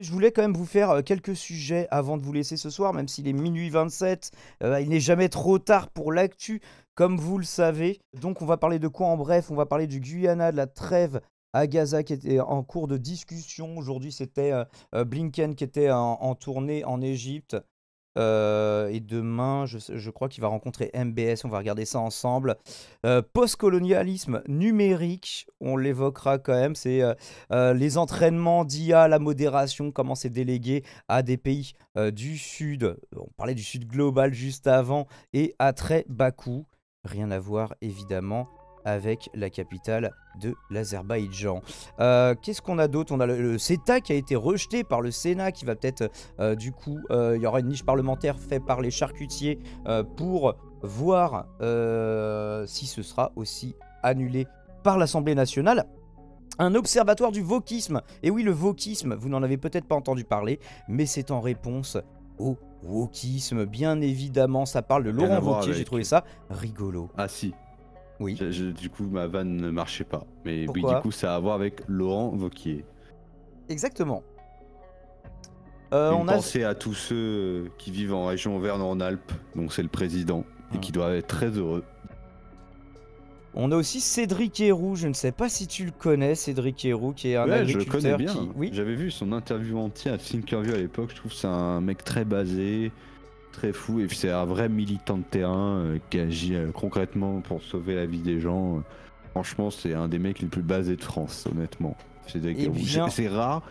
Je voulais quand même vous faire quelques sujets avant de vous laisser ce soir, même s'il est minuit 27. Il n'est jamais trop tard pour l'actu, comme vous le savez. Donc on va parler de quoi en bref? On va parler du Guyana, de la trêve à Gaza qui était en cours de discussion. Aujourd'hui c'était Blinken qui était en tournée en Égypte. Et demain, je crois qu'il va rencontrer MBS, on va regarder ça ensemble. Postcolonialisme numérique, on l'évoquera quand même, c'est les entraînements d'IA, la modération, comment c'est délégué à des pays du Sud. On parlait du Sud global juste avant, et à très bas coût. Rien à voir évidemment avec la capitale de l'Azerbaïdjan. Qu'est-ce qu'on a d'autre? On a le CETA qui a été rejeté par le Sénat, qui va peut-être, du coup, il y aura une niche parlementaire faite par les charcutiers pour voir si ce sera aussi annulé par l'Assemblée nationale. Un observatoire du wokisme. Et oui, le wokisme, vous n'en avez peut-être pas entendu parler, mais c'est en réponse au wokisme. Bien évidemment, ça parle de Rien Laurent à voir Wauquiez, j'ai avec. trouvé ça rigolo. Ah si, Oui. du coup ma vanne ne marchait pas. Mais oui, du Pourquoi? coup ça a à voir avec Laurent Wauquiez. Exactement. Une On a... pensée à tous ceux qui vivent en région Auvergne-en-Alpes, donc c'est le président, et qui doivent être très heureux. On a aussi Cédric Héroux, je ne sais pas si tu le connais, Cédric Héroux, qui est un Ouais, je le connais agriculteur bien. qui... Oui, J'avais vu son interview entière à Thinkerview à l'époque. Je trouve que c'est un mec très basé, très fou, et puis c'est un vrai militant de terrain qui agit concrètement pour sauver la vie des gens. Franchement, c'est un des mecs les plus basés de France, honnêtement. Eh bien- C'est rare.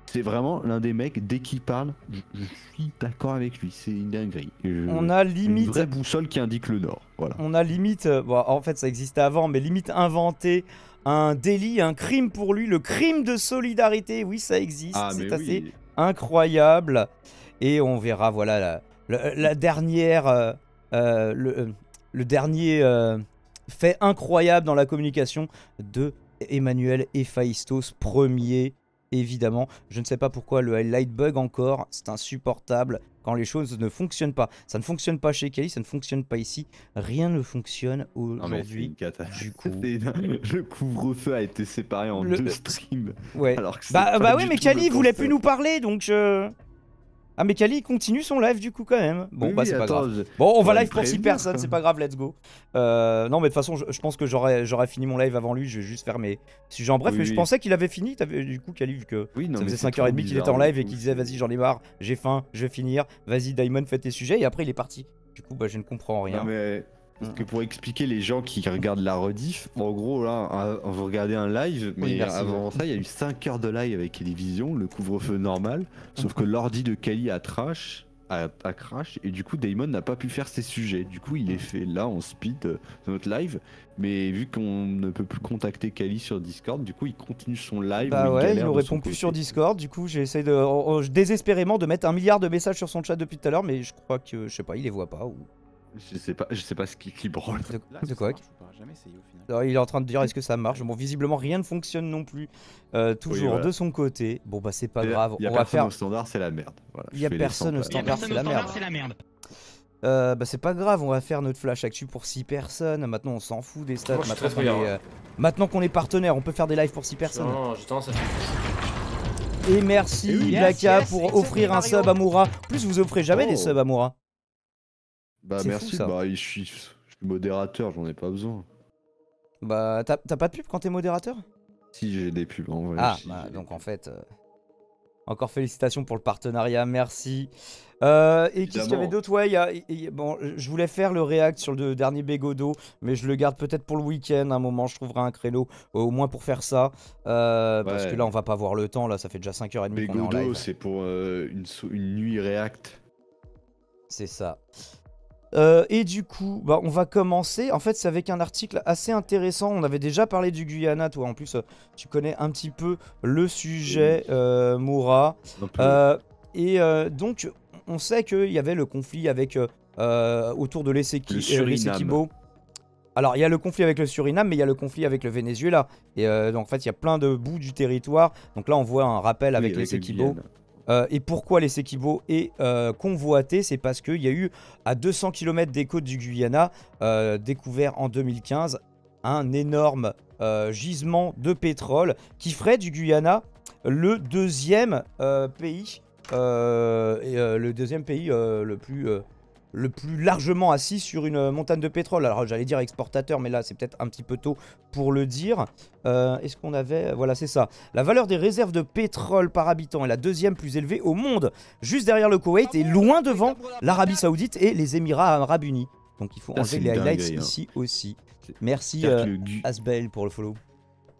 C'est vraiment l'un des mecs, dès qu'il parle, je suis d'accord avec lui. C'est une dinguerie. on a Une limite... vraie boussole qui indique le nord. Voilà. On a limite... bon, en fait, ça existait avant, mais limite inventé un délit, un crime pour lui, le crime de solidarité. Oui, ça existe, Ah, c'est mais assez oui. incroyable. Et on verra, voilà, la dernière... le dernier fait incroyable dans la communication de Emmanuel Héphaïstos Ier, évidemment. Je ne sais pas pourquoi le highlight bug encore, c'est insupportable quand les choses ne fonctionnent pas. Ça ne fonctionne pas chez Kelly, ça ne fonctionne pas ici. Rien ne fonctionne Non, mais c'est aujourd'hui. une catastrophe. Du coup, Le couvre-feu a été séparé en Le- deux streams. ouais. Alors que c'est Bah pas oui, du mais tout Kali le il voulait plus concept. nous parler, donc Ah, mais Kali il continue son live du coup quand même. Bon, Oui, bah oui, c'est pas attends, grave. Bon, on va faudrait live me pour 6 prévenir, personnes, quoi. c'est pas grave, let's go. Non, mais de toute façon, je pense que j'aurais fini mon live avant lui, je vais juste faire mes sujets en bref, Oui, mais je oui. pensais qu'il avait fini, du coup, Kali, vu que Oui, non, ça mais faisait c'est 5h30 trop qu'il était bizarre, en du live et coup, qu'il disait c'est- vas-y, j'en ai marre, j'ai faim, je vais finir, vas-y, Daimon, fais tes sujets, et après il est parti. Du coup, bah je ne comprends rien. Non, mais parce que pour expliquer les gens qui regardent la rediff, en gros, là, vous regardez un live, mais Oui, merci, avant ouais. ça, il y a eu 5 heures de live avec Télévision, le couvre-feu normal, sauf que l'ordi de Kali a crash, et du coup, Damon n'a pas pu faire ses sujets. Du coup, il est fait là en speed de notre live, mais vu qu'on ne peut plus contacter Kali sur Discord, du coup, il continue son live Bah où il ouais, il galère nous de son répond plus côté. sur Discord, du coup j'essaie de désespérément de mettre 1 milliard de messages sur son chat depuis tout à l'heure, mais je crois que, je sais pas, il les voit pas ou... Je sais pas ce qui branle. De quoi? Jamais essayé au final. Alors, il est en train de dire est-ce que ça marche. Bon, visiblement rien ne fonctionne non plus. Toujours voilà. de son côté. Bon bah c'est pas grave. Il y a on va personne faire. au standard, c'est la merde. Voilà, Il y a je fais les personne au 100 Il y a standard, personne c'est au la standard, merde. c'est la merde. Bah c'est pas grave, on va faire notre flash actu pour 6 personnes. Maintenant on s'en fout des stats. Moi, je suis Maintenant très qu'on est, brouillard, maintenant qu'on est partenaire, on peut faire des lives pour 6 personnes. Non, j'ai tendance à Et merci Eh oui. Blacka Yes, pour yes, offrir un Mario. sub à Moura. En plus vous offrez jamais des Oh. subs à Moura. Bah C'est merci, fou, ça. bah je suis modérateur, j'en ai pas besoin. Bah t'as pas de pub quand t'es modérateur? Si j'ai des pubs en vrai. Ah si, bah j'ai des donc pubs. en fait... Encore félicitations pour le partenariat, merci. Et qu'est-ce qu'il y avait Évidemment. d'autre? Ouais, bon, je voulais faire le react sur le dernier Bégodo, mais je le garde peut-être pour le week-end. Un moment, je trouverai un créneau, au moins pour faire ça. Parce Ouais. que là, on va pas avoir le temps. Là, ça fait déjà 5h30 qu'on est en Bégodo, live. c'est pour une nuit React. C'est ça. Et du coup, bah, on va commencer. En fait, c'est avec un article assez intéressant. On avait déjà parlé du Guyana, toi. En plus, tu connais un petit peu le sujet, Moura. Un peu. Donc, on sait qu'il y avait le conflit avec autour de Le Suriname. l'Essequibo. Alors, il y a le conflit avec le Suriname, mais il y a le conflit avec le Venezuela. Et donc, en fait, il y a plein de bouts du territoire. Donc là, on voit un rappel Oui, avec le l'Essequibo. Guyane. Et pourquoi l'Essequibo est convoité? C'est parce qu'il y a eu, à 200 km des côtes du Guyana, découvert en 2015, un énorme gisement de pétrole qui ferait du Guyana le deuxième pays, le plus largement assis sur une montagne de pétrole. Alors j'allais dire exportateur, mais là c'est peut-être un petit peu tôt pour le dire. Est-ce qu'on avait... Voilà, c'est ça. La valeur des réserves de pétrole par habitant est la deuxième plus élevée au monde, juste derrière le Koweït et loin devant l'Arabie Saoudite et les Émirats Arabes Unis. Donc il faut enlever les highlights ici aussi. Merci Asbel pour le follow.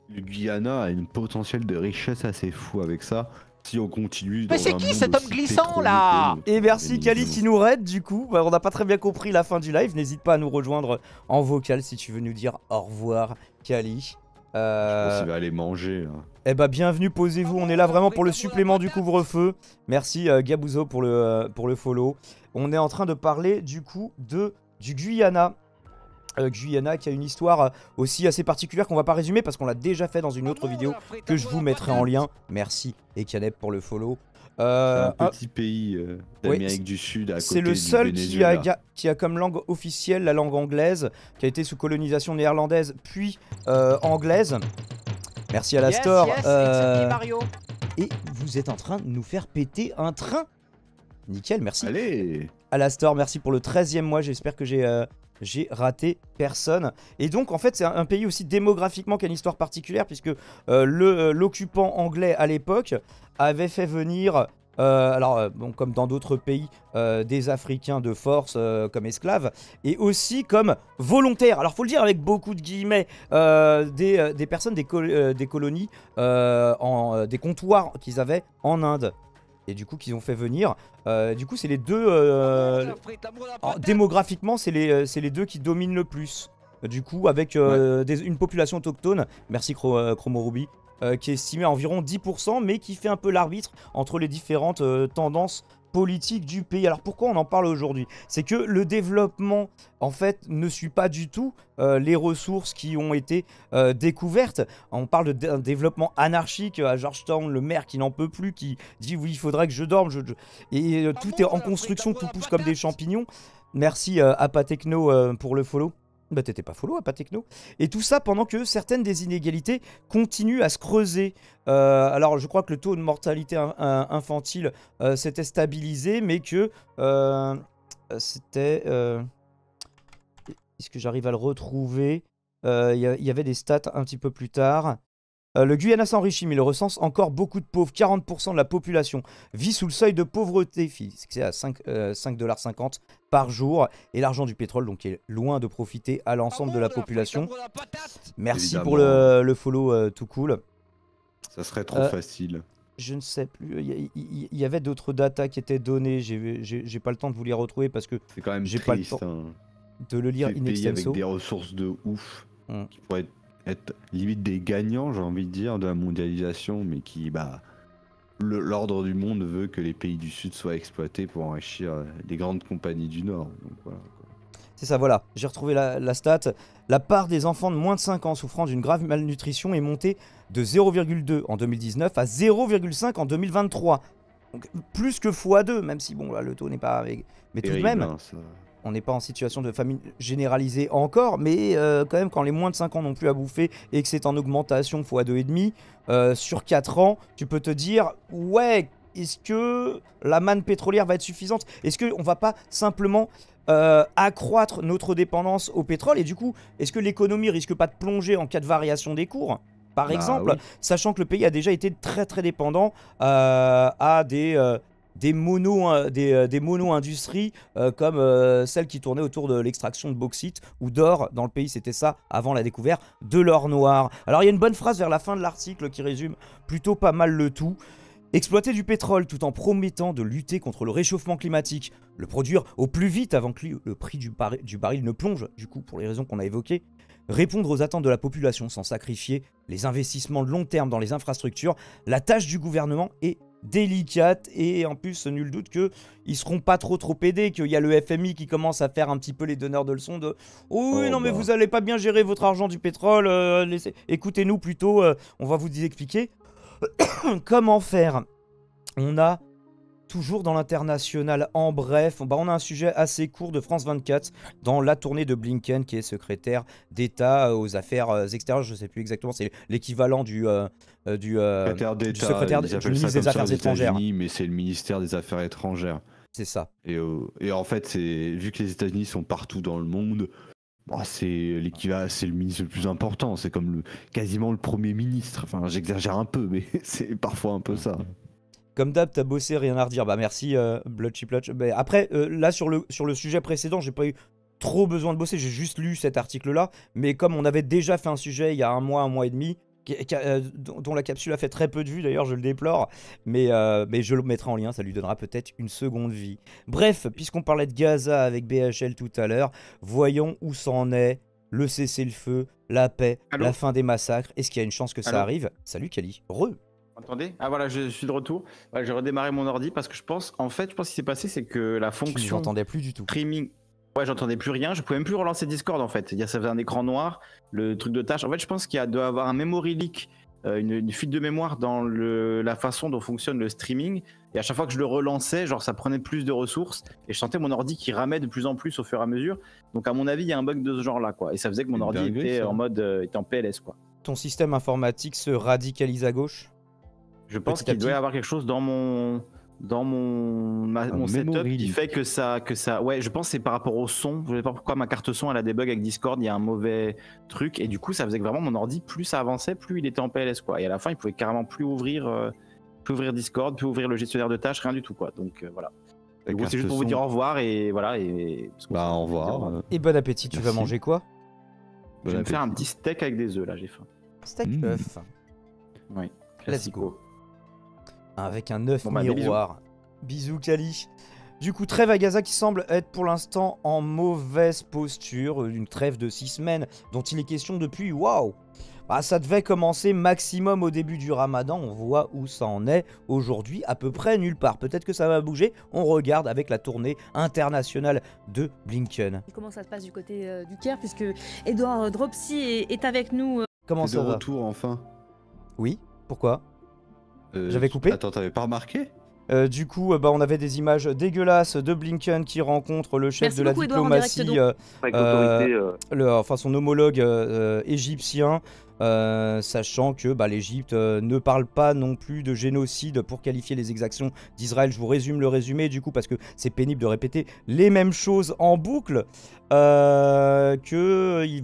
Le Guyana a une potentiel de richesse assez fou avec ça. Si on continue. Mais c'est qui cet homme glissant là? Et merci Kali qui nous raid du coup. On n'a pas très bien compris la fin du live. N'hésite pas à nous rejoindre en vocal si tu veux nous dire au revoir Kali. Je pense qu'il va aller manger. Là. Eh bah bienvenue, posez-vous. On est là vraiment pour le supplément du couvre-feu. Merci Gabouzo pour le follow. On est en train de parler du coup du Guyana. Guyana qui a une histoire aussi assez particulière qu'on va pas résumer parce qu'on l'a déjà fait dans une autre vidéo que je vous mettrai en lien. Merci Ekaneb pour le follow. C'est un petit pays d'Amérique du Sud à côté c'est le seul qui a comme langue officielle la langue anglaise, qui a été sous colonisation néerlandaise puis anglaise. Merci à la store. Et vous êtes en train de nous faire péter un train. Nickel, merci. Allez. À la store, merci pour le 13e mois. J'espère que j'ai raté personne. Et donc en fait c'est un pays aussi démographiquement qui a une histoire particulière puisque l'occupant anglais à l'époque avait fait venir bon, comme dans d'autres pays des Africains de force comme esclaves et aussi comme volontaires, alors faut le dire avec beaucoup de guillemets, des personnes des colonies, des comptoirs qu'ils avaient en Inde. Et du coup qu'ils ont fait venir. Du coup c'est les deux... démographiquement c'est les deux qui dominent le plus. Du coup avec une population autochtone, merci Chromoruby, qui est estimée à environ 10%, mais qui fait un peu l'arbitre entre les différentes tendances politique du pays. Alors pourquoi on en parle aujourd'hui? C'est que le développement en fait ne suit pas du tout les ressources qui ont été découvertes. On parle d'un développement anarchique à Georgetown, le maire qui n'en peut plus, qui dit oui il faudrait que je dorme, et tout est en construction, tout pousse comme des champignons. Merci à Patechno pour le follow. Bah t'étais pas follow à Patechno. Et tout ça pendant que certaines des inégalités continuent à se creuser. Alors je crois que le taux de mortalité infantile s'était stabilisé, mais que c'était... Est-ce que j'arrive à le retrouver? Il y avait des stats un petit peu plus tard. Le Guyana s'enrichit, mais il recense encore beaucoup de pauvres. 40% de la population vit sous le seuil de pauvreté, fixé à 5,50$ par jour. Et l'argent du pétrole, donc, est loin de profiter à l'ensemble de la population. Merci pour le follow, tout cool. Ça serait trop facile. Je ne sais plus. Il y avait d'autres datas qui étaient données. J'ai pas le temps de vous les retrouver parce que c'est quand même j'ai triste, pas le temps de le lire in extenso. Avec des ressources de ouf qui pourraient être limite des gagnants, j'ai envie de dire, de la mondialisation, mais qui, l'ordre du monde veut que les pays du Sud soient exploités pour enrichir les grandes compagnies du Nord. Donc, voilà. C'est ça, voilà. J'ai retrouvé la stat. La part des enfants de moins de 5 ans souffrant d'une grave malnutrition est montée de 0,2 en 2019 à 0,5 en 2023. Donc plus que x2, même si bon là le taux n'est pas... Mais tout de même... On n'est pas en situation de famine généralisée encore, mais quand même, quand les moins de 5 ans n'ont plus à bouffer et que c'est en augmentation x 2,5 sur 4 ans, tu peux te dire, ouais, est-ce que la manne pétrolière va être suffisante? Est-ce qu'on va pas simplement accroître notre dépendance au pétrole? Et du coup, est-ce que l'économie risque pas de plonger en cas de variation des cours? Par exemple, sachant que le pays a déjà été très très dépendant à des mono-industries comme celles qui tournaient autour de l'extraction de bauxite ou d'or. Dans le pays, c'était ça avant la découverte de l'or noir. Alors, il y a une bonne phrase vers la fin de l'article qui résume plutôt pas mal le tout. Exploiter du pétrole tout en promettant de lutter contre le réchauffement climatique, le produire au plus vite avant que le prix du baril ne plonge, du coup, pour les raisons qu'on a évoquées, répondre aux attentes de la population sans sacrifier les investissements de long terme dans les infrastructures, la tâche du gouvernement est délicate et en plus nul doute qu'ils seront pas trop aidés, qu'il y a le FMI qui commence à faire un petit peu les donneurs de leçons de oui non mais vous allez pas bien gérer votre argent du pétrole, écoutez-nous plutôt, on va vous expliquer comment faire. On a Toujours dans l'international, en bref, bah on a un sujet assez court de France 24 dans la tournée de Blinken, qui est secrétaire d'État aux affaires extérieures. Je ne sais plus exactement, c'est l'équivalent Secrétaire du d'État, secrétaire ils du appellent ça ministre comme des ça Affaires aux étrangères. États-Unis, mais c'est le ministère des Affaires étrangères. C'est ça. Et en fait, vu que les États-Unis sont partout dans le monde, bah, c'est le ministre le plus important. C'est comme quasiment le Premier ministre. Enfin, j'exagère un peu, mais c'est parfois un peu ça. Comme d'hab, t'as bossé, rien à redire. Bah merci, Blotchy Plotch. Bah, après, là, sur le sujet précédent, j'ai pas eu trop besoin de bosser. J'ai juste lu cet article-là. Mais comme on avait déjà fait un sujet il y a un mois et demi, dont la capsule a fait très peu de vues, d'ailleurs, je le déplore. Mais je le mettrai en lien, ça lui donnera peut-être une seconde vie. Bref, puisqu'on parlait de Gaza avec BHL tout à l'heure, voyons où ça en est. Le cessez-le-feu, la paix, Allô la fin des massacres. Est-ce qu'il y a une chance que ça Allô arrive? Salut Kali. Re. Entendez? Ah voilà, je suis de retour. Ouais, j'ai redémarré mon ordi parce que je pense ce qui s'est passé, c'est que la Tu ne fonction m'entendais plus du tout. streaming. Ouais, j'entendais plus rien. Je pouvais même plus relancer Discord en fait. Ça faisait un écran noir, le truc de tâche. En fait, je pense qu'il doit y avoir un memory leak, une fuite de mémoire dans la façon dont fonctionne le streaming. Et à chaque fois que je le relançais, genre ça prenait plus de ressources et je sentais mon ordi qui ramait de plus en plus au fur et à mesure. Donc à mon avis, il y a un bug de ce genre-là, quoi. Et ça faisait que mon C'est ordi dingue, était ça. en mode, était en PLS, quoi. Ton système informatique se radicalise à gauche? Je pense Petit à qu'il doit y petit. avoir quelque chose dans mon setup memory qui leak. fait que ça ouais, je pense que c'est par rapport au son. Je sais pas pourquoi ma carte son elle a des bugs avec Discord, il y a un mauvais truc et du coup ça faisait que vraiment mon ordi, plus ça avançait, plus il était en PLS, quoi. Et à la fin il pouvait carrément plus ouvrir Discord, plus ouvrir le gestionnaire de tâches, rien du tout, quoi. Donc voilà. La Du coup, c'est juste carte pour vous son. dire au revoir et voilà. Et parce qu'on Bah, s'est au dit revoir. Et bon appétit, tu vas Merci. manger quoi? Je vais Bon me faire un appétit. petit steak avec des œufs là, j'ai faim. Steak Mmh. œuf. Oui. Let's Classico. go. Avec un œuf Bon, bah, des miroir. Bisous Kali. Du coup, trêve à Gaza qui semble être pour l'instant en mauvaise posture. Une trêve de 6 semaines dont il est question depuis. Waouh! Bah, ça devait commencer maximum au début du Ramadan. On voit où ça en est aujourd'hui, à peu près nulle part. Peut-être que ça va bouger. On regarde avec la tournée internationale de Blinken. Comment ça se passe du côté du Caire, puisque Edouard Dropsy est avec nous. Comment C'est ça de va? retour enfin. Oui, pourquoi? J'avais coupé? Attends, t'avais pas remarqué? Du coup, bah, on avait des images dégueulasses de Blinken qui rencontre le chef Merci de la beaucoup, Edouard, en direct diplomatie, donc. Avec l'autorité. enfin son homologue égyptien, sachant que bah, l'Égypte ne parle pas non plus de génocide pour qualifier les exactions d'Israël. Je vous résume le résumé du coup parce que c'est pénible de répéter les mêmes choses en boucle. Il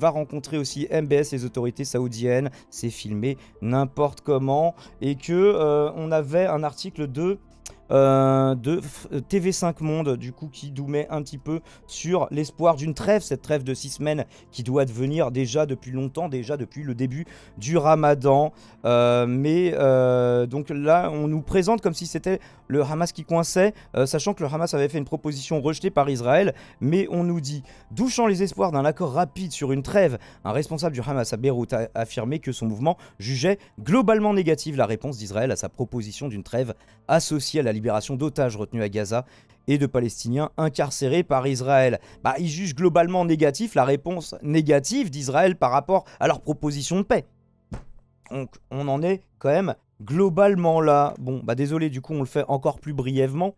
va rencontrer aussi MBS, les autorités saoudiennes, c'est filmé n'importe comment, et que on avait un article de TV5 Monde du coup qui nous met un petit peu sur l'espoir d'une trêve, cette trêve de 6 semaines qui doit devenir déjà depuis longtemps, déjà depuis le début du Ramadan, donc là on nous présente comme si c'était le Hamas qui coinçait, sachant que le Hamas avait fait une proposition rejetée par Israël, mais on nous dit, douchant les espoirs d'un accord rapide sur une trêve, un responsable du Hamas à Beyrouth a affirmé que son mouvement jugeait globalement négative la réponse d'Israël à sa proposition d'une trêve associée à la libération d'otages retenus à Gaza et de Palestiniens incarcérés par Israël. Bah, ils jugent globalement négatif la réponse négative d'Israël par rapport à leur proposition de paix. Donc, on en est quand même globalement là. Bon, bah désolé, du coup, on le fait encore plus brièvement.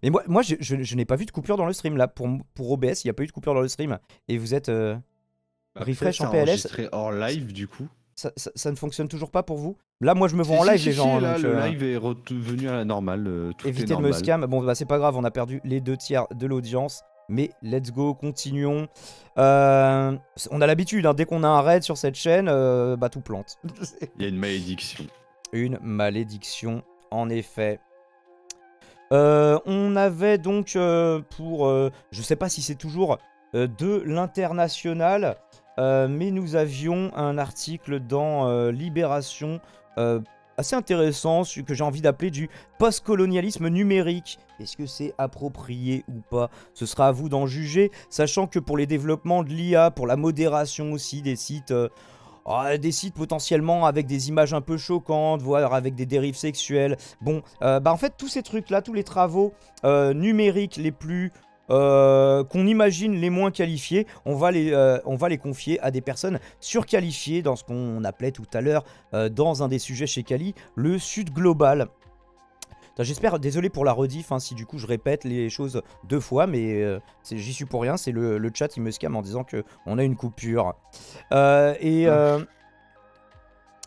Mais moi je n'ai pas vu de coupure dans le stream là. Pour OBS, il n'y a pas eu de coupure dans le stream. Et vous êtes refresh en PLS. Enregistré hors live du coup. Ça ne fonctionne toujours pas pour vous? Là, moi, je me vois en live, les gens. Là, donc, le live est revenu à la normale. Tout est évitez de me normal. scam. Bon, bah, c'est pas grave, on a perdu les 2/3 de l'audience. Mais let's go, continuons. On a l'habitude, hein, dès qu'on a un raid sur cette chaîne, bah tout plante. Il y a une malédiction. Une malédiction, en effet. On avait donc je sais pas si c'est toujours de l'international, mais nous avions un article dans Libération assez intéressant, que j'ai envie d'appeler du post-colonialisme numérique. Est-ce que c'est approprié ou pas? Ce sera à vous d'en juger, sachant que pour les développements de l'IA, pour la modération aussi des sites potentiellement avec des images un peu choquantes, voire avec des dérives sexuelles. Bon, en fait, tous ces trucs-là, tous les travaux numériques les plus qu'on imagine les moins qualifiés, on va les confier à des personnes surqualifiées dans ce qu'on appelait tout à l'heure, dans un des sujets chez Kali, le Sud global. J'espère, désolé pour la rediff, hein, si du coup je répète les choses 2 fois, mais j'y suis pour rien. C'est le chat, il me scam en disant qu'on a une coupure.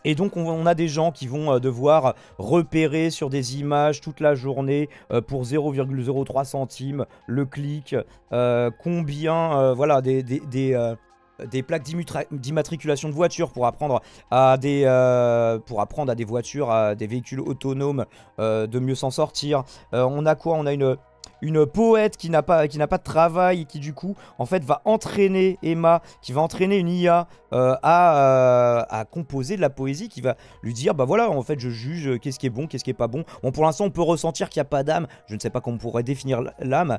Et donc on a des gens qui vont devoir repérer sur des images toute la journée pour 0,03 centimes le clic, combien voilà, des plaques d'immatriculation de voitures pour apprendre à des voitures, à des véhicules autonomes de mieux s'en sortir. On a quoi? On a une poète qui n'a pas de travail et qui du coup en fait va entraîner Emma, qui va entraîner une IA à composer de la poésie, qui va lui dire bah voilà, en fait je juge qu'est-ce qui est bon, qu'est-ce qui est pas bon. Bon, pour l'instant on peut ressentir qu'il n'y a pas d'âme, je ne sais pas comment on pourrait définir l'âme.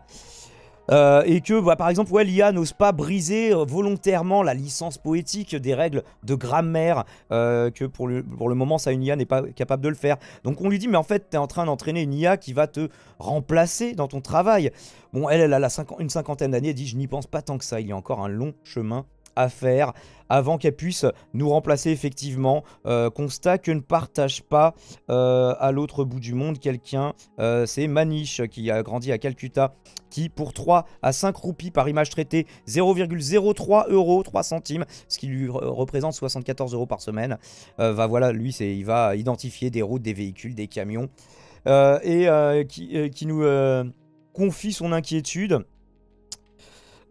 Et que bah, par exemple l'IA n'ose pas briser volontairement la licence poétique des règles de grammaire, que pour le moment ça, une IA n'est pas capable de le faire. Donc on lui dit mais en fait t'es en train d'entraîner une IA qui va te remplacer dans ton travail. Bon, elle a une cinquantaine d'années, elle dit je n'y pense pas tant que ça, il y a encore un long chemin à faire avant qu'elle puisse nous remplacer effectivement. Constat que ne partage pas à l'autre bout du monde quelqu'un, c'est Manish qui a grandi à Calcutta, qui pour 3 à 5 roupies par image traitée, 0,03 €, 3 centimes, ce qui lui représente 74 € par semaine, voilà, lui il va identifier des routes, des véhicules, des camions, qui nous confie son inquiétude.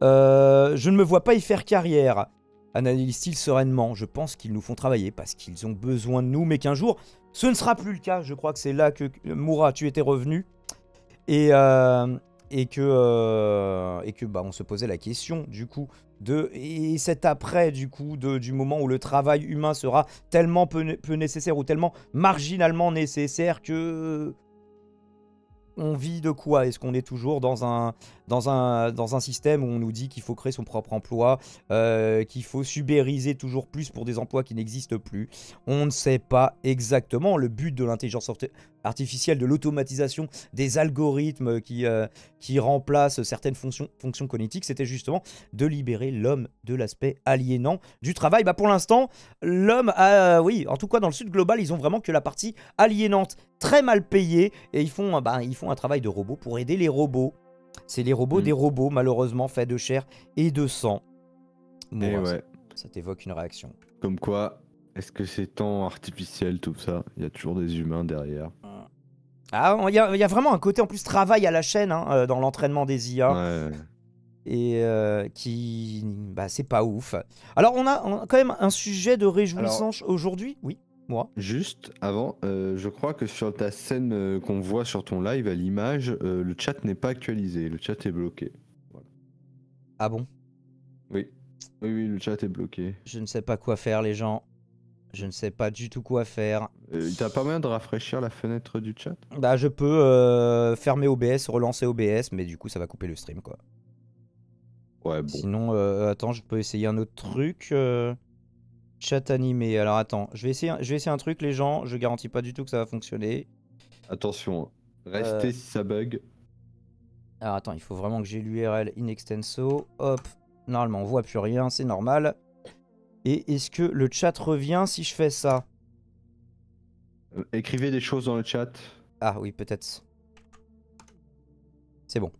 Je ne me vois pas y faire carrière, analyse-t-il sereinement. Je pense qu'ils nous font travailler parce qu'ils ont besoin de nous, mais qu'un jour, ce ne sera plus le cas. Je crois que c'est là que Moura, tu étais revenu. Et que bah, on se posait la question, du coup, et cet après, du coup, du moment où le travail humain sera tellement peu nécessaire ou tellement marginalement nécessaire que... On vit de quoi? Est-ce qu'on est toujours dans un système où on nous dit qu'il faut créer son propre emploi, qu'il faut subériser toujours plus pour des emplois qui n'existent plus? On ne sait pas exactement. Le but de l'intelligence artificielle, de l'automatisation des algorithmes qui remplacent certaines fonctions cognitives, c'était justement de libérer l'homme de l'aspect aliénant du travail. Bah pour l'instant, l'homme a... oui, en tout cas dans le sud global, ils ont vraiment que la partie aliénante, très mal payée, et ils font un travail de robot pour aider les robots. C'est les robots des robots, malheureusement, faits de chair et de sang. Bon, ouais. Ça t'évoque une réaction. Comme quoi, est-ce que c'est tant artificiel tout ça? Il y a toujours des humains derrière. Ah, il y a vraiment un côté en plus travail à la chaîne hein, dans l'entraînement des IA. Ouais. Et bah, c'est pas ouf. Alors, on a quand même un sujet de réjouissance aujourd'hui. Oui, moi. Juste avant, je crois que sur ta scène qu'on voit sur ton live à l'image, le chat n'est pas actualisé, le chat est bloqué. Voilà. Ah bon? Oui, le chat est bloqué. Je ne sais pas quoi faire, les gens. Je ne sais pas du tout quoi faire. T'as pas moyen de rafraîchir la fenêtre du chat? Bah, je peux fermer OBS, relancer OBS, mais du coup, ça va couper le stream, quoi. Ouais, bon. Sinon, attends, je peux essayer un autre truc. Chat animé. Alors, attends, je vais essayer un truc, les gens. Je garantis pas du tout que ça va fonctionner. Attention, restez si ça bug. Alors, attends, il faut vraiment que j'ai l'URL in extenso. Hop, normalement, on voit plus rien, c'est normal. Et est-ce que le chat revient si je fais ça? Écrivez des choses dans le chat. Ah oui, peut-être. C'est bon.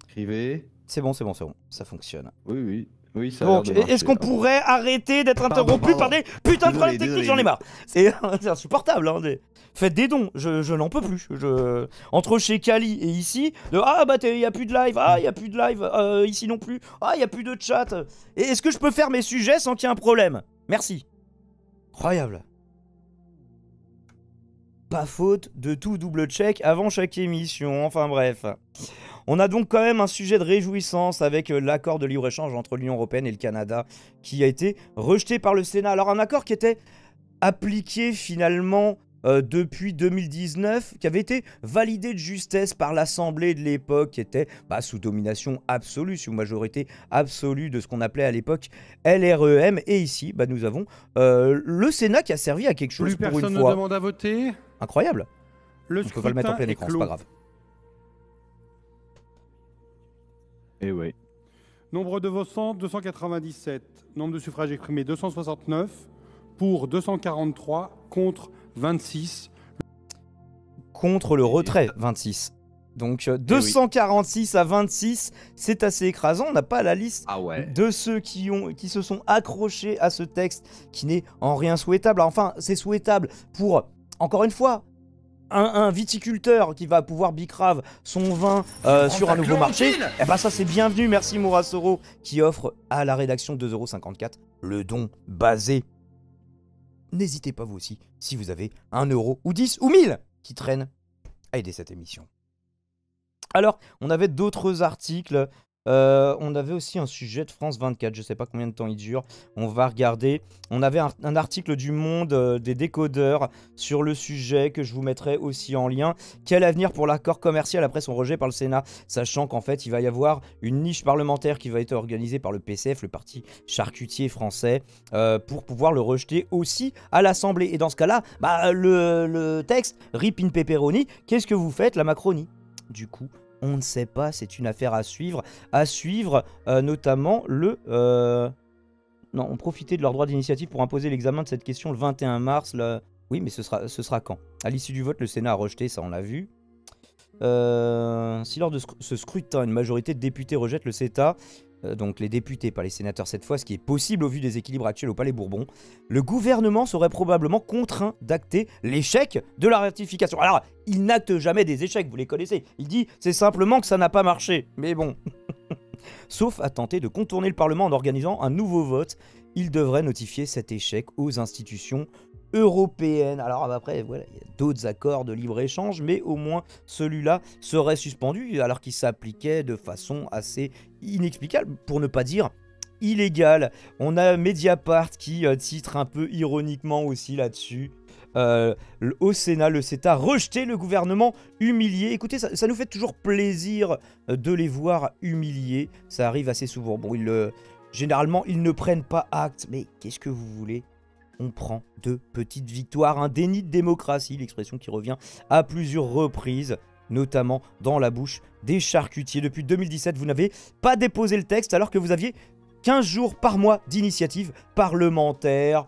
Écrivez. C'est bon, ça fonctionne. Oui, ça a Donc, l'air de marcher. est-ce qu'on pourrait arrêter d'être interrompu par des putains de problèmes techniques? J'en ai marre. C'est insupportable. Hein, Faites des dons, je n'en peux plus. Entre chez Kali et ici, ah bah il n'y a plus de live, ah il n'y a plus de live, ici non plus, ah il n'y a plus de chat. Et est-ce que je peux faire mes sujets sans qu'il y ait un problème? Merci. Incroyable. Pas faute de tout double check avant chaque émission, enfin bref. On a donc quand même un sujet de réjouissance avec l'accord de libre-échange entre l'Union Européenne et le Canada qui a été rejeté par le Sénat. Alors un accord qui était appliqué finalement depuis 2019, qui avait été validé de justesse par l'Assemblée de l'époque, qui était sous domination absolue, sous majorité absolue de ce qu'on appelait à l'époque LREM. Et ici, nous avons le Sénat qui a servi à quelque chose pour une fois. Plus personne ne demande à voter. Incroyable. Le On peut pas le mettre en plein écran, c'est pas grave. Et oui. Nombre de votants 297. Nombre de suffrages exprimés 269. Pour 243. Contre 26. contre le retrait, 26. Donc 246 à 26, c'est assez écrasant. On n'a pas la liste de ceux qui se sont accrochés à ce texte qui n'est en rien souhaitable. Enfin, c'est souhaitable pour, encore une fois, un viticulteur qui va pouvoir bicrave son vin sur un nouveau marché. Et bah ça c'est bienvenu, merci Mourasoro qui offre à la rédaction 2,54 € le don basé. N'hésitez pas vous aussi, si vous avez 1 € ou 10 ou 1000 qui traînent, à aider cette émission. Alors, on avait d'autres articles. On avait aussi un sujet de France 24. Je ne sais pas combien de temps il dure. On va regarder. On avait un article du Monde des décodeurs sur le sujet que je vous mettrai aussi en lien. Quel avenir pour l'accord commercial après son rejet par le Sénat? Sachant qu'en fait, il va y avoir une niche parlementaire qui va être organisée par le PCF, le Parti charcutier français, pour pouvoir le rejeter aussi à l'Assemblée. Et dans ce cas-là, le texte Rip in Pepperoni, qu'est-ce que vous faites, la Macronie? Du coup, on ne sait pas, c'est une affaire à suivre. Notamment le... Non, on profitait de leur droit d'initiative pour imposer l'examen de cette question le 21 mars. Oui, mais ce sera quand? À l'issue du vote, le Sénat a rejeté, ça on l'a vu. Si lors de ce scrutin, une majorité de députés rejette le CETA, donc les députés, pas les sénateurs cette fois, ce qui est possible au vu des équilibres actuels au Palais Bourbon, le gouvernement serait probablement contraint d'acter l'échec de la ratification. Alors, il n'acte jamais des échecs, vous les connaissez. Il dit, c'est simplement que ça n'a pas marché. Mais bon. Sauf à tenter de contourner le Parlement en organisant un nouveau vote, il devrait notifier cet échec aux institutions européennes. Alors après, voilà, il y a d'autres accords de libre-échange, mais au moins celui-là serait suspendu alors qu'il s'appliquait de façon assez inexplicable, pour ne pas dire illégale. On a Mediapart qui titre un peu ironiquement aussi là-dessus. Au Sénat, le CETA rejeté, le gouvernement humilié. Écoutez, ça nous fait toujours plaisir de les voir humiliés. Ça arrive assez souvent. Bon, généralement, ils ne prennent pas acte. Mais qu'est-ce que vous voulez? On prend de petites victoires, un déni de démocratie, l'expression qui revient à plusieurs reprises, notamment dans la bouche des charcutiers. Depuis 2017, vous n'avez pas déposé le texte alors que vous aviez 15 jours par mois d'initiative parlementaire.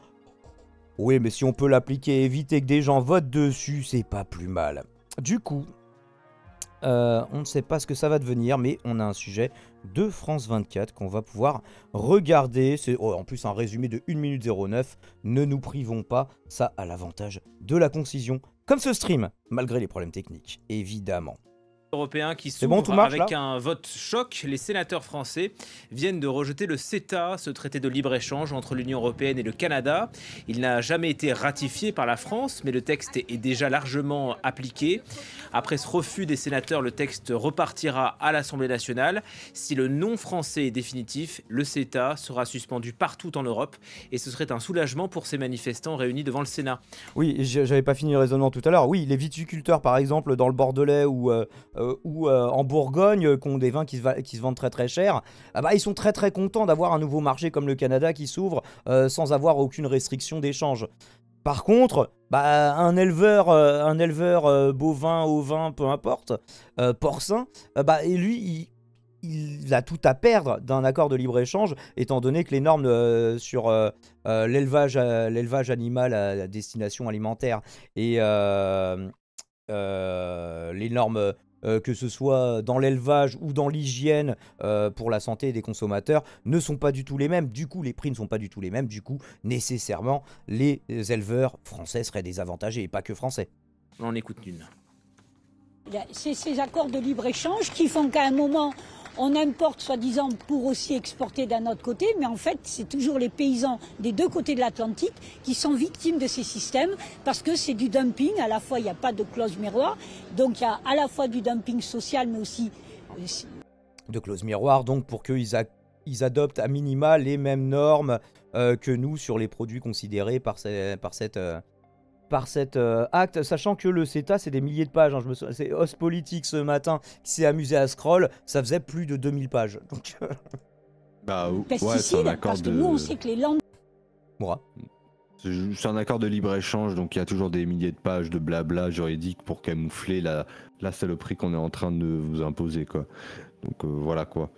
Oui, mais si on peut l'appliquer et éviter que des gens votent dessus, c'est pas plus mal. Du coup, on ne sait pas ce que ça va devenir, mais on a un sujet de France 24 qu'on va pouvoir regarder. C'est en plus un résumé de 1 minute 09. Ne nous privons pas, ça a l'avantage de la concision. Comme ce stream, malgré les problèmes techniques, évidemment. Européen qui s'ouvre avec un vote choc. Les sénateurs français viennent de rejeter le CETA, ce traité de libre-échange entre l'Union européenne et le Canada. Il n'a jamais été ratifié par la France, mais le texte est déjà largement appliqué. Après ce refus des sénateurs, le texte repartira à l'Assemblée nationale. Si le non français est définitif, le CETA sera suspendu partout en Europe et ce serait un soulagement pour ces manifestants réunis devant le Sénat. Oui, j'avais pas fini le raisonnement tout à l'heure. Oui, les viticulteurs par exemple dans le Bordelais ou en Bourgogne, qui ont des vins qui se vendent très très cher, ils sont très très contents d'avoir un nouveau marché comme le Canada qui s'ouvre sans avoir aucune restriction d'échange. Par contre, un éleveur bovin, ovin, peu importe, porcin, et lui, il a tout à perdre d'un accord de libre-échange, étant donné que les normes sur l'élevage animal à destination alimentaire et les normes que ce soit dans l'élevage ou dans l'hygiène pour la santé des consommateurs, ne sont pas du tout les mêmes. Du coup, les prix ne sont pas du tout les mêmes. Du coup, nécessairement, les éleveurs français seraient désavantagés, et pas que français. On en écoute une. C'est ces accords de libre-échange qui font qu'à un moment, on importe soi-disant pour aussi exporter d'un autre côté, mais en fait, c'est toujours les paysans des deux côtés de l'Atlantique qui sont victimes de ces systèmes parce que c'est du dumping. À la fois, il n'y a pas de clause miroir, donc il y a à la fois du dumping social, mais aussi... De clause miroir, donc pour qu'ils adoptent à minima les mêmes normes que nous sur les produits considérés par cet acte, sachant que le CETA c'est des milliers de pages, hein. C'est Ostpolitik ce matin qui s'est amusé à scroll, ça faisait plus de 2000 pages. Donc, ouais, c'est un accord parce que nous on sait que les langues... C'est un accord de libre-échange, donc il y a toujours des milliers de pages de blabla juridique pour camoufler la saloperie qu'on est en train de vous imposer, quoi. Donc voilà, quoi.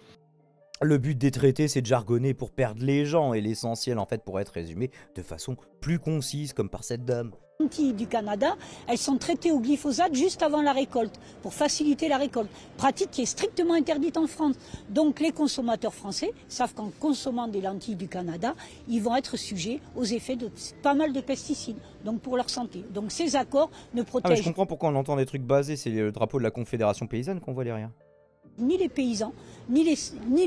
Le but des traités, c'est de jargonner pour perdre les gens, et l'essentiel, en fait, pourrait être résumé de façon plus concise, comme par cette dame. lentilles du Canada, elles sont traitées au glyphosate juste avant la récolte, pour faciliter la récolte. Pratique qui est strictement interdite en France. Donc les consommateurs français savent qu'en consommant des lentilles du Canada, ils vont être sujets aux effets de pas mal de pesticides, donc pour leur santé. Donc ces accords ne protègent... je comprends pourquoi on entend des trucs basés, c'est le drapeau de la Confédération paysanne qu'on voit derrière. Ni les paysans, ni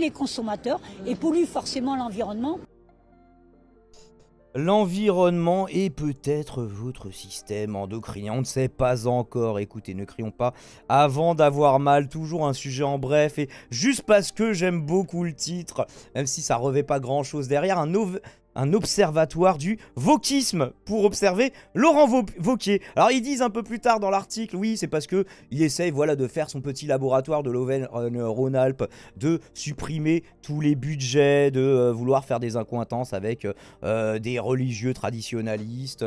les consommateurs, et polluent forcément l'environnement. L'environnement et peut-être votre système endocrinien, on ne sait pas encore. Écoutez, ne crions pas avant d'avoir mal, toujours un sujet en bref. Et juste parce que j'aime beaucoup le titre, même si ça revêt pas grand-chose derrière, un observatoire du wokisme pour observer Laurent Wauquiez. Alors ils disent un peu plus tard dans l'article, oui c'est parce que il essaye de faire son petit laboratoire de l'Auvergne-Rhône-Alpes, de supprimer tous les budgets, de vouloir faire des accointances avec des religieux traditionalistes.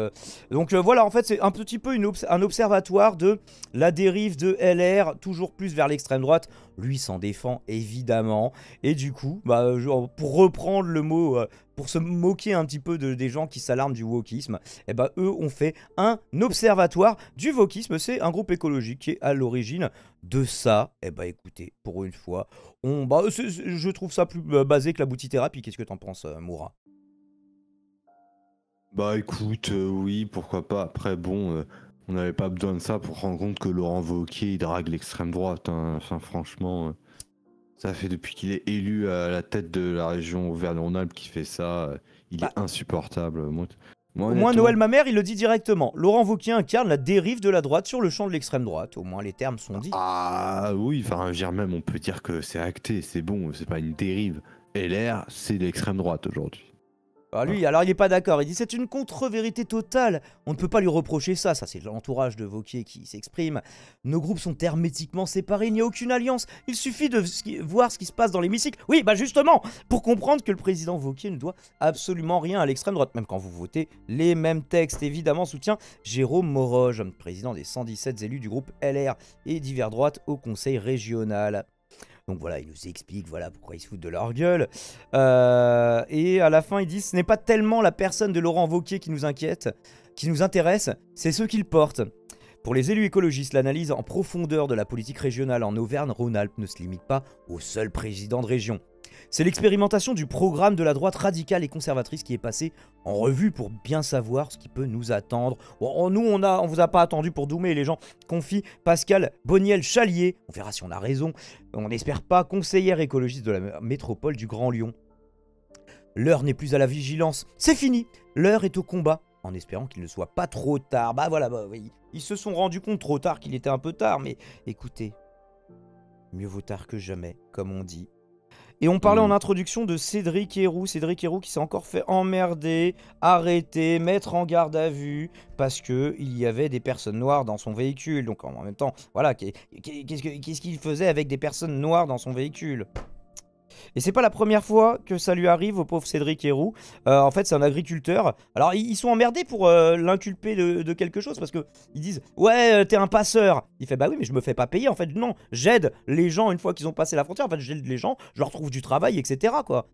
Donc voilà, en fait c'est un petit peu un observatoire de la dérive de LR, toujours plus vers l'extrême droite. Lui s'en défend évidemment, et du coup, pour reprendre le mot... pour se moquer un petit peu des gens qui s'alarment du wokisme, eux ont fait un observatoire du wokisme. C'est un groupe écologique qui est à l'origine de ça. Écoutez, pour une fois, je trouve ça plus basé que la boutithérapie. Qu'est-ce que t'en penses, Moura? Bah écoute, oui, pourquoi pas. Après, bon, on n'avait pas besoin de ça pour rendre compte que Laurent Wauquiez, il drague l'extrême droite. Hein. Enfin, franchement... Ça fait depuis qu'il est élu à la tête de la région Auvergne-Rhône-Alpes qu'il fait ça. Il est insupportable. Moi, au moins, Noël Mamère, il le dit directement. Laurent Wauquiez incarne la dérive de la droite sur le champ de l'extrême droite. Au moins, les termes sont dits. Ah oui, enfin, même, on peut dire que c'est acté, c'est bon, c'est pas une dérive. LR, c'est l'extrême droite aujourd'hui. Alors il est pas d'accord, il dit c'est une contre-vérité totale, on ne peut pas lui reprocher ça c'est l'entourage de Wauquiez qui s'exprime. Nos groupes sont hermétiquement séparés, il n'y a aucune alliance, il suffit de voir ce qui se passe dans l'hémicycle. Oui, justement, pour comprendre que le président Wauquiez ne doit absolument rien à l'extrême droite, même quand vous votez les mêmes textes. Évidemment, soutient Jérôme Moroge, président des 117 élus du groupe LR et divers droites au conseil régional. Donc voilà, il nous explique pourquoi ils se foutent de leur gueule. Et à la fin, il dit ce n'est pas tellement la personne de Laurent Wauquiez qui nous inquiète, qui nous intéresse, c'est ceux qu'il porte. Pour les élus écologistes, l'analyse en profondeur de la politique régionale en Auvergne-Rhône-Alpes ne se limite pas au seul président de région. C'est l'expérimentation du programme de la droite radicale et conservatrice qui est passée en revue pour bien savoir ce qui peut nous attendre. Bon, nous, on vous a pas attendu pour doumer, les gens. Confie Pascal Boniel-Chalier. On verra si on a raison. On n'espère pas, conseillère écologiste de la métropole du Grand Lyon. L'heure n'est plus à la vigilance. C'est fini. L'heure est au combat. En espérant qu'il ne soit pas trop tard. Oui. Ils se sont rendus compte trop tard qu'il était un peu tard. Mais écoutez, mieux vaut tard que jamais, comme on dit. Et on parlait en introduction de Cédric Herrou. Cédric Herrou qui s'est encore fait emmerder, arrêter, mettre en garde à vue parce qu'il y avait des personnes noires dans son véhicule. Donc en même temps, voilà, qu'est-ce qu'il faisait avec des personnes noires dans son véhicule ? Et c'est pas la première fois que ça lui arrive au pauvre Cédric Herrou. En fait, c'est un agriculteur. Alors, ils sont emmerdés pour l'inculper de quelque chose parce que ils disent ouais, t'es un passeur. Il fait bah oui, mais je me fais pas payer. En fait, non, j'aide les gens une fois qu'ils ont passé la frontière. En fait, j'aide les gens, je leur trouve du travail, etc. quoi.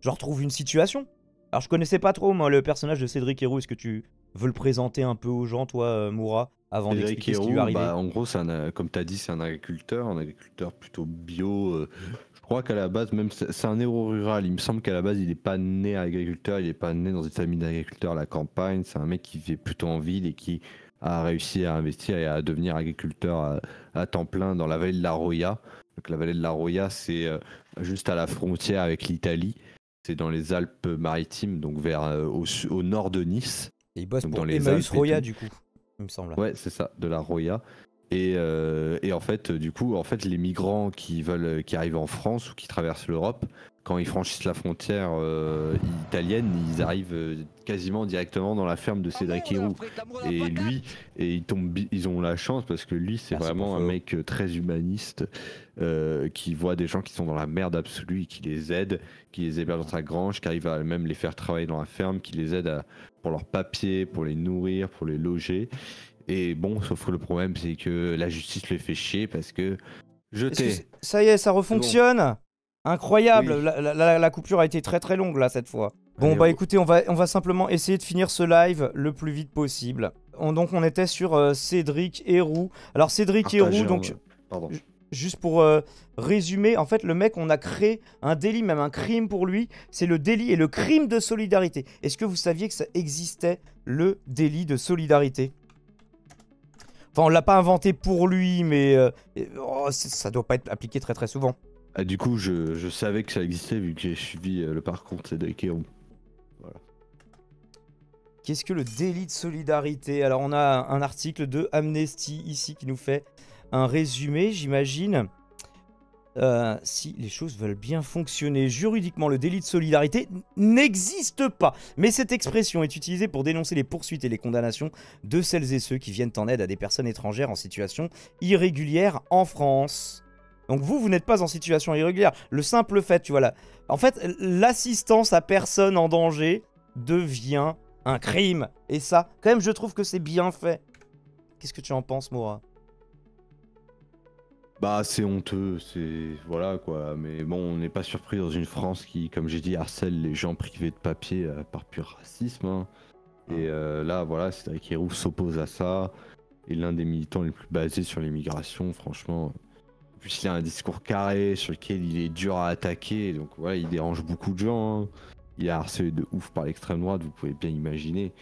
Je leur trouve une situation. Alors, je connaissais pas trop moi le personnage de Cédric Herrou. Est-ce que tu veux le présenter un peu aux gens, toi, Moura, avant d'expliquer ce qui lui arrivait? En gros, comme t'as dit, c'est un agriculteur plutôt bio. Je crois qu'à la base, même c'est un héros rural. Il me semble qu'à la base, il n'est pas né agriculteur, il n'est pas né dans une famille d'agriculteurs à la campagne. C'est un mec qui vit plutôt en ville et qui a réussi à investir et à devenir agriculteur à temps plein dans la vallée de la Roya. Donc la vallée de la Roya, c'est juste à la frontière avec l'Italie. C'est dans les Alpes-Maritimes, donc au nord de Nice. Et il bosse pour Emmaüs Roya, du coup, il me semble. Ouais, c'est ça, de la Roya. Et en fait, du coup, les migrants qui arrivent en France ou qui traversent l'Europe, quand ils franchissent la frontière italienne, ils arrivent quasiment directement dans la ferme de Cédric Herrou. Et lui, ils ont la chance parce que lui, c'est vraiment un mec très humaniste qui voit des gens qui sont dans la merde absolue et qui les aide, qui les héberge dans sa grange, qui arrive à même les faire travailler dans la ferme, qui les aide pour leurs papiers, pour les nourrir, pour les loger. Et bon, sauf que le problème, c'est que la justice le fait chier parce que ça y est, ça refonctionne. Bon. Incroyable, oui. La coupure a été très très longue là cette fois. Bon, écoutez, on va simplement essayer de finir ce live le plus vite possible. Donc on était sur Cédric Héroux. Alors Cédric Héroux, donc Pardon. juste pour résumer, en fait le mec, on a créé un délit, même un crime pour lui, c'est le délit et le crime de solidarité. Est-ce que vous saviez que ça existait, le délit de solidarité? Enfin, on l'a pas inventé pour lui, mais ça doit pas être appliqué très très souvent. Ah, du coup, je savais que ça existait vu que j'ai suivi le parcours de Cédric Héroux. Voilà. Qu'est-ce que le délit de solidarité? Alors on a un article de Amnesty ici qui nous fait un résumé, j'imagine. Si les choses veulent bien fonctionner juridiquement, le délit de solidarité n'existe pas. Mais cette expression est utilisée pour dénoncer les poursuites et les condamnations de celles et ceux qui viennent en aide à des personnes étrangères en situation irrégulière en France. Donc vous n'êtes pas en situation irrégulière. Le simple fait, tu vois là, en fait, l'assistance à personne en danger devient un crime. Et ça, quand même, je trouve que c'est bien fait. Qu'est-ce que tu en penses, Mora? Bah, c'est honteux, c'est... Voilà, quoi. Mais bon, on n'est pas surpris dans une France qui, comme j'ai dit, harcèle les gens privés de papier par pur racisme. Hein. Et là, voilà, Cédric Héroux s'oppose à ça. Et l'un des militants les plus basés sur l'immigration, franchement... En plus, il a un discours carré sur lequel il est dur à attaquer. Donc, voilà, il dérange beaucoup de gens. Hein. Il est harcelé de ouf par l'extrême droite, vous pouvez bien imaginer.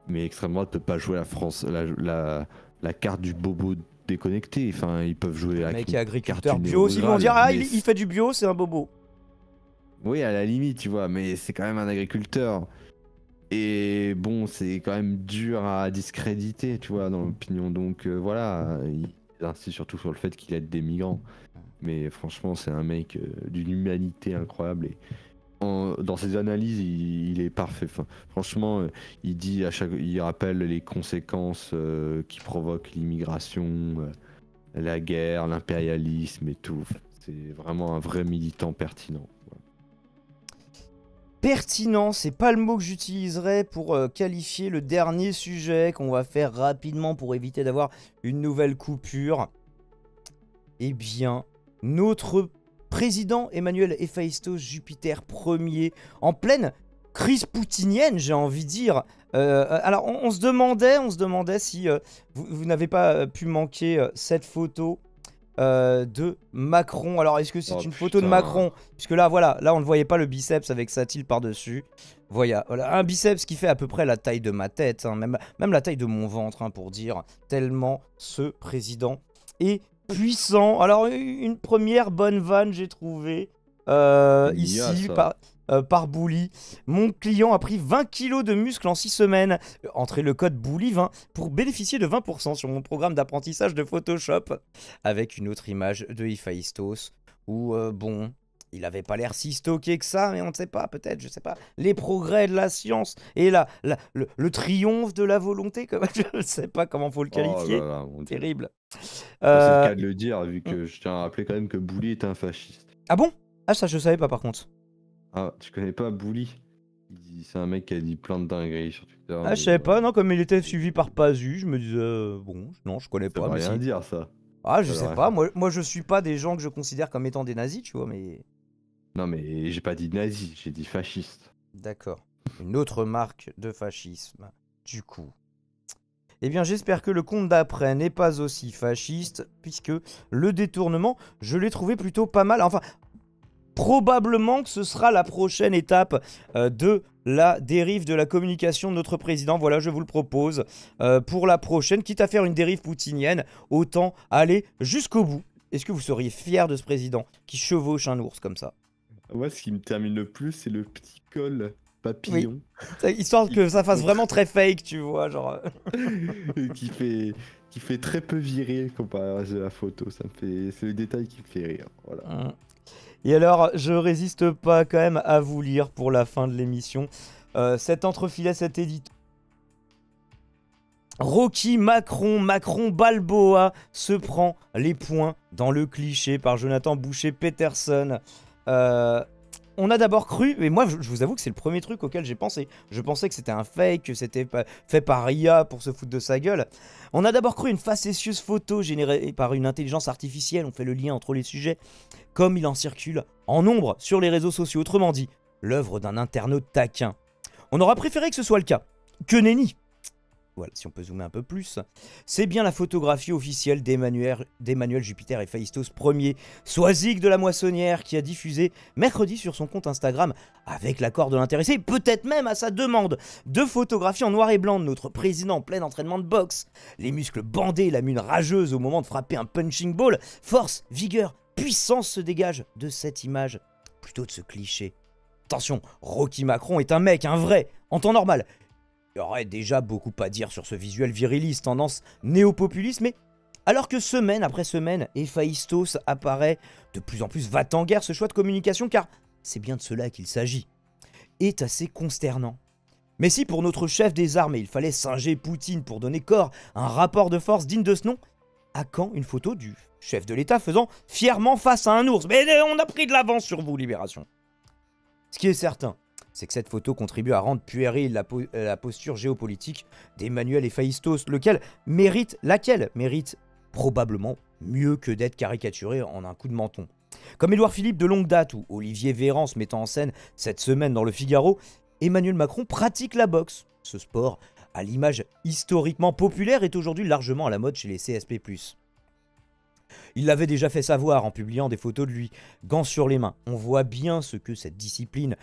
Mais l'extrême droite ne peut pas jouer la carte du bobo déconnecté. Enfin, ils peuvent jouer le la mec est agriculteur bio aussi. Ils vont dire, ah, il fait du bio, c'est un bobo. Oui, à la limite, tu vois, mais c'est quand même un agriculteur. Et bon, c'est quand même dur à discréditer, tu vois, dans l'opinion. Donc voilà, il insiste surtout sur le fait qu'il aide des migrants. Mais franchement, c'est un mec d'une humanité incroyable. Et dans ses analyses, il est parfait. Enfin, franchement, il dit il rappelle les conséquences qui provoquent l'immigration, la guerre, l'impérialisme et tout. C'est vraiment un vrai militant pertinent. Pertinent, c'est pas le mot que j'utiliserais pour qualifier le dernier sujet qu'on va faire rapidement pour éviter d'avoir une nouvelle coupure. Eh bien, notre président Emmanuel Héphaïstos Jupiter Ier, en pleine crise poutinienne, j'ai envie de dire. Alors, on se demandait si vous n'avez pas pu manquer cette photo de Macron. Alors, est-ce que c'est une photo de Macron? Puisque là, voilà, là, on ne voyait pas le biceps avec sa tile par-dessus. Voilà, un biceps qui fait à peu près la taille de ma tête, hein, même la taille de mon ventre, hein, pour dire, tellement ce président est puissant. Alors, une première bonne vanne, j'ai trouvé ici par Bouli. Mon client a pris 20 kilos de muscles en 6 semaines. Entrez le code BOULI20 pour bénéficier de 20% sur mon programme d'apprentissage de Photoshop. Avec une autre image de Héphaïstos où, bon, il avait pas l'air si stocké que ça, mais on ne sait pas, peut-être, je sais pas. Les progrès de la science et le triomphe de la volonté, comme, je ne sais pas comment faut le qualifier. Oh là là, terrible. C'est le cas de le dire, vu que je tiens à rappeler quand même que Bouli est un fasciste. Ah bon? Ah, ça, je savais pas par contre. Ah, tu connais pas Bouli? C'est un mec qui a dit plein de dingueries sur Twitter. Ah, je savais pas, non, comme il était suivi par Pazu, je me disais, bon, non, je connais pas. Ça veut mais rien si. dire, ça. Ah, je sais pas, moi je suis pas des gens que je considère comme étant des nazis, tu vois, mais... Non, mais j'ai pas dit nazi, j'ai dit fasciste. D'accord. Une autre marque de fascisme, du coup. Eh bien, j'espère que le compte d'après n'est pas aussi fasciste, puisque le détournement, je l'ai trouvé plutôt pas mal. Enfin, probablement que ce sera la prochaine étape de la dérive de la communication de notre président. Voilà, je vous le propose pour la prochaine. Quitte à faire une dérive poutinienne, autant aller jusqu'au bout. Est-ce que vous seriez fier de ce président qui chevauche un ours comme ça? Moi, ce qui me termine le plus, c'est le petit col papillon. Oui. Histoire que ça fasse vraiment très fake, tu vois, genre... qui fait très peu viril comparé à la photo. C'est le détail qui me fait rire. Voilà. Et alors, je résiste pas quand même à vous lire pour la fin de l'émission cet entrefilet, cet édito. Rocky Macron Balboa se prend les points dans le cliché par Jonathan Boucher-Peterson. On a d'abord cru, et moi je vous avoue que c'est le premier truc auquel j'ai pensé. Je pensais que c'était un fake, que c'était fait par IA pour se foutre de sa gueule. On a d'abord cru une facétieuse photo générée par une intelligence artificielle. On fait le lien entre les sujets, comme il en circule en nombre sur les réseaux sociaux. Autrement dit, l'œuvre d'un internaute taquin. On aura préféré que ce soit le cas. Que nenni. voilà, si on peut zoomer un peu plus, c'est bien la photographie officielle d'Emmanuel Jupiter et Phaistos Ier, Soisig de la Moissonnière, qui a diffusé mercredi sur son compte Instagram, avec l'accord de l'intéressé, peut-être même à sa demande, deux photographies en noir et blanc de notre président en plein entraînement de boxe, les muscles bandés, la mine rageuse au moment de frapper un punching ball, force, vigueur, puissance se dégage de cette image, plutôt de ce cliché. Attention, Rocky Macron est un mec, un vrai, en temps normal. Il y aurait déjà beaucoup à dire sur ce visuel viriliste, tendance néo-populiste, mais alors que semaine après semaine, Héphaïstos apparaît de plus en plus va-t-en-guerre, ce choix de communication, car c'est bien de cela qu'il s'agit, est assez consternant. Mais si pour notre chef des armées, il fallait singer Poutine pour donner corps à un rapport de force digne de ce nom, à quand une photo du chef de l'État faisant fièrement face à un ours? Mais on a pris de l'avance sur vous, Libération. Ce qui est certain, c'est que cette photo contribue à rendre puérile la posture géopolitique d'Emmanuel Héphaïstos, laquelle mérite probablement mieux que d'être caricaturé en un coup de menton. Comme Édouard Philippe de longue date ou Olivier Véran se mettant en scène cette semaine dans Le Figaro, Emmanuel Macron pratique la boxe. Ce sport, à l'image historiquement populaire, est aujourd'hui largement à la mode chez les CSP+. Il l'avait déjà fait savoir en publiant des photos de lui, gants sur les mains. On voit bien ce que cette discipline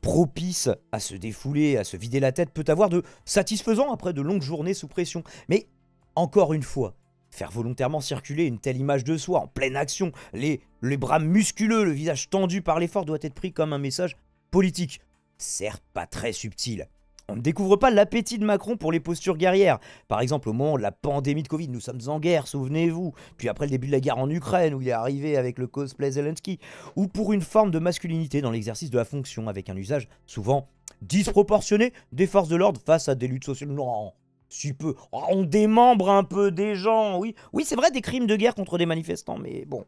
propice à se défouler, à se vider la tête, peut avoir de satisfaisant après de longues journées sous pression. Mais, encore une fois, faire volontairement circuler une telle image de soi en pleine action, les bras musculeux, le visage tendu par l'effort, doit être pris comme un message politique. Certes pas très subtil. On ne découvre pas l'appétit de Macron pour les postures guerrières. Par exemple, au moment de la pandémie de Covid, nous sommes en guerre, souvenez-vous. Puis après le début de la guerre en Ukraine, où il est arrivé avec le cosplay Zelensky. Ou pour une forme de masculinité dans l'exercice de la fonction, avec un usage souvent disproportionné des forces de l'ordre face à des luttes sociales. Non, si peu. Oh, on démembre un peu des gens, oui. Oui, c'est vrai, des crimes de guerre contre des manifestants, mais bon.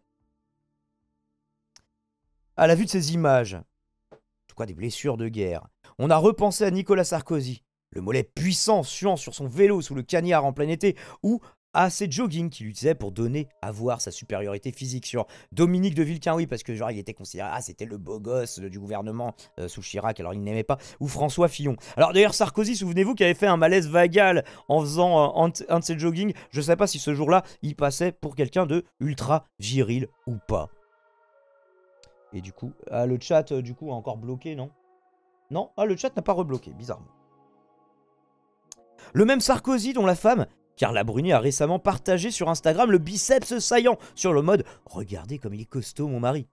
À la vue de ces images, en tout cas des blessures de guerre, on a repensé à Nicolas Sarkozy, le mollet puissant suant sur son vélo sous le cagnard en plein été, ou à ses joggings qu'il utilisait pour donner à voir sa supériorité physique sur Dominique de Villepin, oui, parce que genre il était considéré, c'était le beau gosse du gouvernement sous Chirac, alors il n'aimait pas, ou François Fillon. Alors d'ailleurs Sarkozy, souvenez-vous, qui avait fait un malaise vagal en faisant un de ses joggings, je ne sais pas si ce jour-là, il passait pour quelqu'un de ultra viril ou pas. Et du coup, le chat, du coup, a encore bloqué, non? Non, le chat n'a pas rebloqué, bizarrement. Le même Sarkozy dont la femme, Carla Bruni, a récemment partagé sur Instagram le biceps saillant sur le mode « Regardez comme il est costaud, mon mari ».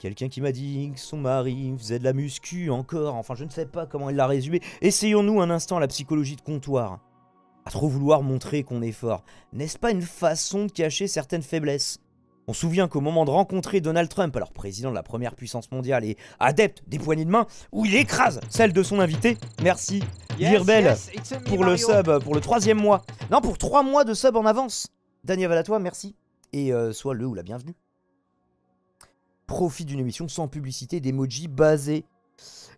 Quelqu'un qui m'a dit que son mari faisait de la muscu encore, enfin je ne sais pas comment il l'a résumé. Essayons-nous un instant la psychologie de comptoir. À trop vouloir montrer qu'on est fort, n'est-ce pas une façon de cacher certaines faiblesses ? On se souvient qu'au moment de rencontrer Donald Trump, alors président de la première puissance mondiale et adepte des poignées de main, où il écrase celle de son invité, merci Lirbel pour le sub, pour le 3e mois. Non, pour 3 mois de sub en avance. Daniel Valatois, merci. Et sois le ou la bienvenue. Profite d'une émission sans publicité d'emoji basé.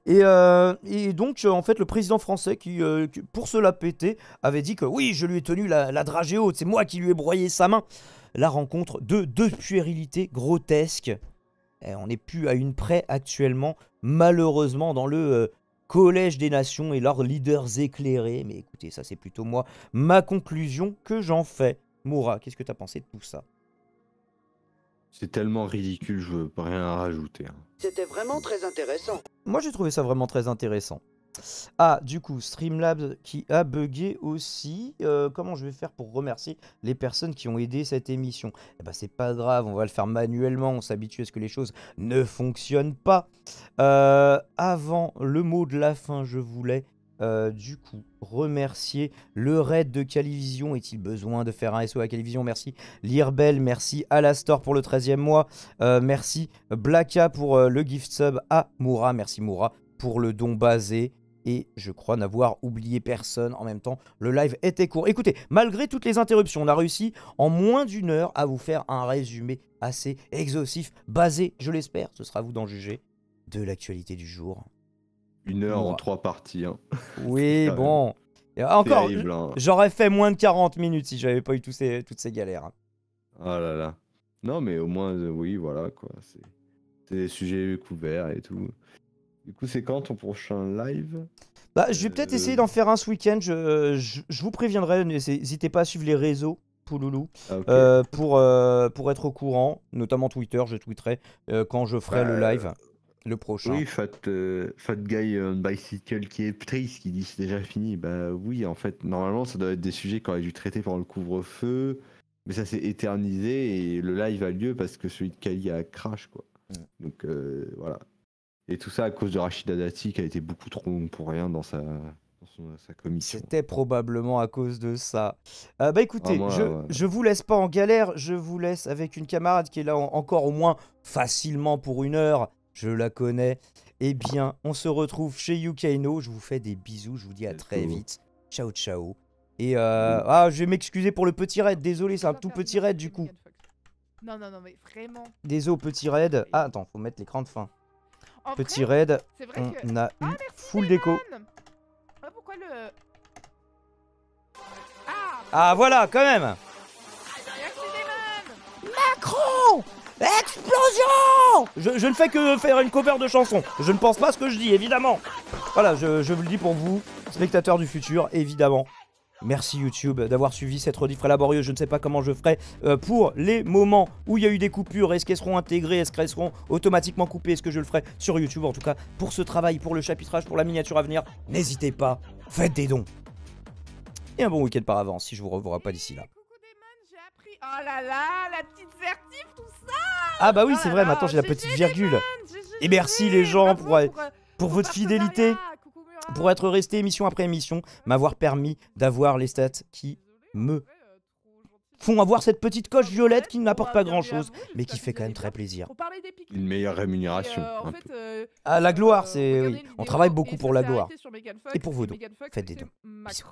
Et donc, en fait, le président français qui pour se la péter, avait dit que oui, je lui ai tenu la dragée haute, c'est moi qui lui ai broyé sa main. La rencontre de deux puérilités grotesques. On n'est plus à une près actuellement, malheureusement, dans le Collège des Nations et leurs leaders éclairés. Mais écoutez, ça c'est plutôt moi, ma conclusion que j'en fais. Moura, qu'est-ce que t'as pensé de tout ça? C'est tellement ridicule, je veux rien à rajouter. C'était vraiment très intéressant. Moi j'ai trouvé ça vraiment très intéressant. Ah, du coup, Streamlabs qui a bugué aussi. Comment je vais faire pour remercier les personnes qui ont aidé cette émission? Eh ben, c'est pas grave, on va le faire manuellement. On s'habitue à ce que les choses ne fonctionnent pas. Avant le mot de la fin, je voulais du coup remercier le raid de Calivision. Est-il besoin de faire un SO à Calivision? Merci Lirbel, merci Alastor pour le 13e mois. Merci Blacka pour le gift sub à Moura. Merci Moura pour le don basé. Et je crois n'avoir oublié personne. En même temps, le live était court. Écoutez, malgré toutes les interruptions, on a réussi en moins d'une heure à vous faire un résumé assez exhaustif, basé, je l'espère, ce sera à vous d'en juger, de l'actualité du jour. 1 heure en 3 parties. Hein. Oui, bon. Encore, hein. J'aurais fait moins de 40 minutes si j'avais pas eu toutes ces galères. Hein. Oh là là. Non, mais au moins, oui, voilà, quoi. C'est des sujets couverts et tout. Du coup, c'est quand ton prochain live? Bah, je vais peut-être essayer d'en faire un ce week-end. Je vous préviendrai. N'hésitez pas à suivre les réseaux, Pouloulou, pour être au courant. Notamment Twitter, je tweeterai quand je ferai le live, le prochain. Oui, Fat Guy on Bicycle qui est triste, qui dit c'est déjà fini. Bah oui, en fait, normalement, ça doit être des sujets qu'on aurait dû traiter pendant le couvre-feu. Mais ça s'est éternisé et le live a lieu parce que celui de Kali a crash, quoi. Donc voilà. Et tout ça à cause de Rachida Dati qui a été beaucoup trop long pour rien dans sa commission. C'était probablement à cause de ça. Bah écoutez, je vous laisse pas en galère, je vous laisse avec une camarade qui est là encore au moins facilement pour 1 heure. Je la connais. Eh bien, on se retrouve chez Yukaino. Je vous fais des bisous, je vous dis à très vite. Ciao, ciao. Et je vais m'excuser pour le petit raid. Désolé, c'est un tout petit raid du coup. Non, mais vraiment. Désolé, petit raid. Ah, attends, faut mettre l'écran de fin. En Petit vrai, raid, on a eu full déco. Pourquoi le... Ah, voilà, quand même. Macron, explosion. Je ne fais que faire une cover de chanson. Je ne pense pas ce que je dis, évidemment. Voilà, je vous le dis pour vous, spectateurs du futur, évidemment. Merci YouTube d'avoir suivi cette rediff très laborieuse. Je ne sais pas comment je ferai pour les moments où il y a eu des coupures. Est-ce qu'elles seront intégrées? Est-ce qu'elles seront automatiquement coupées? Est-ce que je le ferai sur YouTube? En tout cas, pour ce travail, pour le chapitrage, pour la miniature à venir, n'hésitez pas, faites des dons. Et un bon week-end par avance si je vous revois pas d'ici là. Oh là là, la petite vertif, tout ça. Ah bah oui, c'est vrai, maintenant j'ai la petite virgule. Et merci les gens pour votre fidélité. Pour être resté émission après émission, m'avoir permis d'avoir les stats qui me font avoir cette petite coche violette qui ne m'apporte pas grand chose, mais qui fait quand même très plaisir. Une meilleure rémunération. Ah, la gloire, c'est... Oui, on travaille beaucoup pour la gloire. Et pour vos dons. Faites des dons. Bisous.